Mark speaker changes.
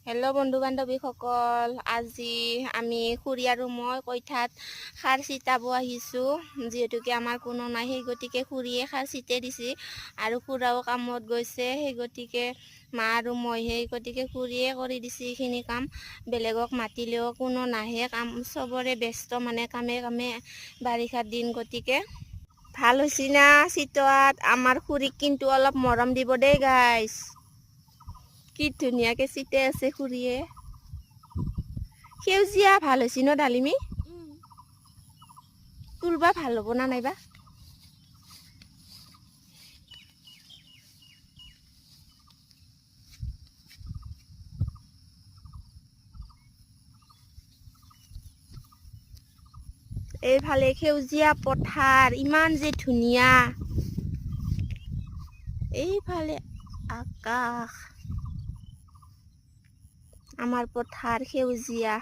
Speaker 1: Hello' বন্ধু বান্ধৱীসকল, আজি আমি খুৰী আৰু মই কৈঠাত সাৰ চিটাব আহিছোঁ। যিহেতুকে আমাৰ কোনো নাই, সেই গতিকে খুৰীয়ে সাৰ চিটাই দিছে আৰু খুৰাও কামত গৈছে। সেই গতিকে মা আৰু মই, সেই গতিকে খুৰীয়ে কৰি দিছে এইখিনি কাম। বেলেগক মাতিলেও কোনো নাহে, কাম চবৰে ব্যস্ত, মানে কামে কামে বাৰিষাৰ দিন। গতিকে ভাল হৈছে না চিটোৱাত। আমাৰ খুৰীক কিন্তু অলপ মৰম দিব দেই গাইছ। কি ধুনীয়াকে চিটে আছে খুৰীয়ে। সেউজীয়া ভাল হৈছে ন ডালিমি? তুলবা ভাল হ'ব না নাইবা? এইফালে সেউজীয়া পথাৰ, ইমান যে ধুনীয়া। এইফালে আকাশ, আমাৰ পথাৰ সেউজীয়া।